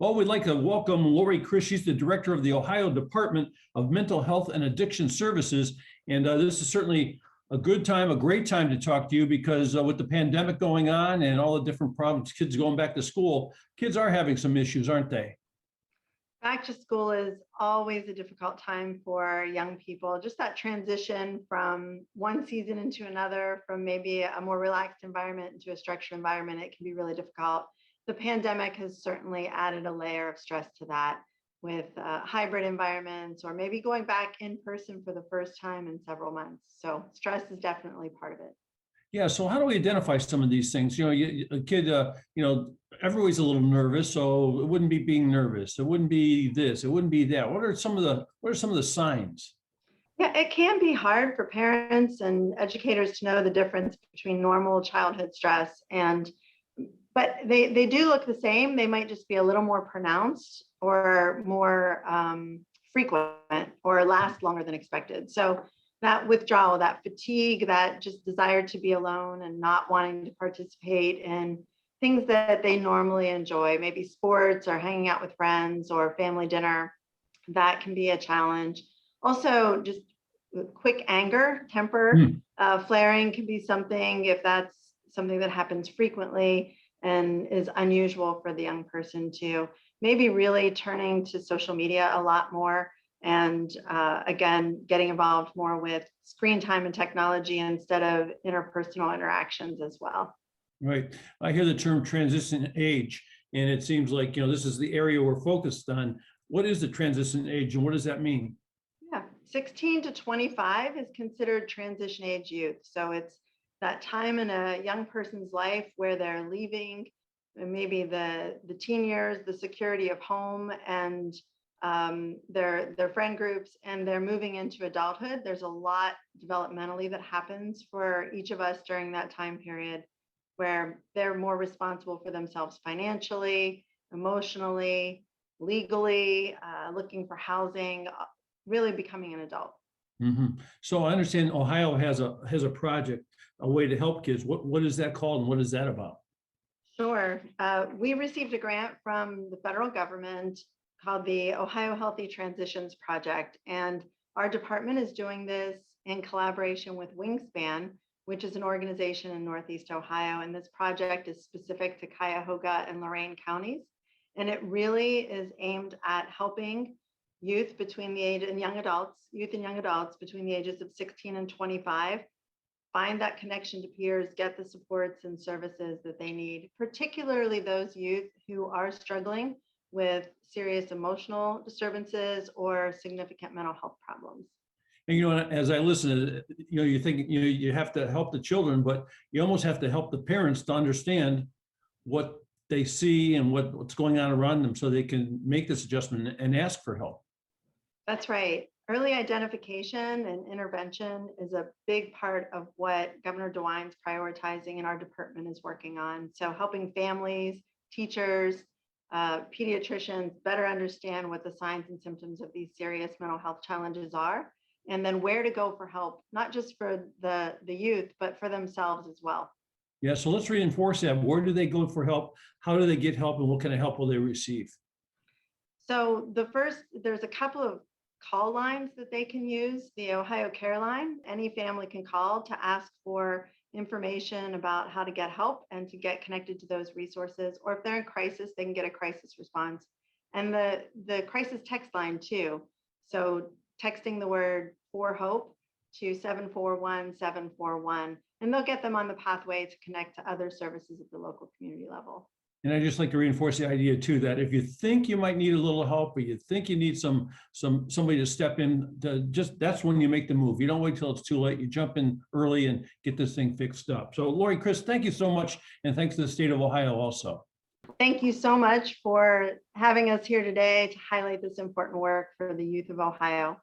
Well, we'd like to welcome Lori Chris. She's the director of the Ohio Department of Mental Health and Addiction Services. And this is certainly a good time, a great time to talk to you because with the pandemic going on and all the different problems, kids going back to school, kids are having some issues, aren't they? Back to school is always a difficult time for young people. Just that transition from one season into another, from maybe a more relaxed environment into a structured environment, it can be really difficult. The pandemic has certainly added a layer of stress to that with hybrid environments or maybe going back in person for the first time in several months. So stress is definitely part of it. Yeah. So how do we identify some of these things? A kid, everybody's a little nervous, so it wouldn't be being nervous. It wouldn't be this. It wouldn't be that. What are some of the signs? Yeah, it can be hard for parents and educators to know the difference between normal childhood stress but they do look the same. They might just be a little more pronounced or more frequent or last longer than expected. So that withdrawal, that fatigue, that just desire to be alone and not wanting to participate in things that they normally enjoy, maybe sports or hanging out with friends or family dinner, that can be a challenge. Also, just quick anger, temper flaring can be something if that's something that happens frequently and is unusual for the young person to maybe really turning to social media a lot more and again, getting involved more with screen time and technology instead of interpersonal interactions as well. Right. I hear the term transition age, and it seems like, this is the area we're focused on. What is the transition age and what does that mean? Yeah, 16 to 25 is considered transition age youth. So it's that time in a young person's life where they're leaving maybe the teen years, the security of home and their friend groups, and they're moving into adulthood. There's a lot developmentally that happens for each of us during that time period where they're more responsible for themselves financially, emotionally, legally, looking for housing, really becoming an adult. Mm-hmm. So I understand Ohio has a project, a way to help kids. What is that called and what is that about? Sure. We received a grant from the federal government called the Ohio Healthy Transitions Project. And our department is doing this in collaboration with Wingspan, which is an organization in Northeast Ohio. And this project is specific to Cuyahoga and Lorain counties. And it really is aimed at helping youth and young adults between the ages of 16 and 25 find that connection to peers, get the supports and services that they need, particularly those youth who are struggling with serious emotional disturbances or significant mental health problems. And as I listen, you think you have to help the children, but you almost have to help the parents to understand what they see and what's going on around them so they can make this adjustment and ask for help. That's right. Early identification and intervention is a big part of what Governor DeWine's prioritizing and our department is working on. So helping families, teachers, pediatricians better understand what the signs and symptoms of these serious mental health challenges are, and then where to go for help, not just for the youth, but for themselves as well. Yeah, so let's reinforce that. Where do they go for help? How do they get help and what kind of help will they receive? So there's a couple of call lines that they can use. The Ohio Care Line, any family can call to ask for information about how to get help and to get connected to those resources. Or if they're in crisis, they can get a crisis response. And the crisis text line too. So texting the word for hope to 741-741, and they'll get them on the pathway to connect to other services at the local community level. And I just like to reinforce the idea too, that if you think you might need a little help or you think you need somebody to step in, that's when you make the move. You don't wait till it's too late. You jump in early and get this thing fixed up. So Lori, Chris, thank you so much. And thanks to the state of Ohio also. Thank you so much for having us here today to highlight this important work for the youth of Ohio.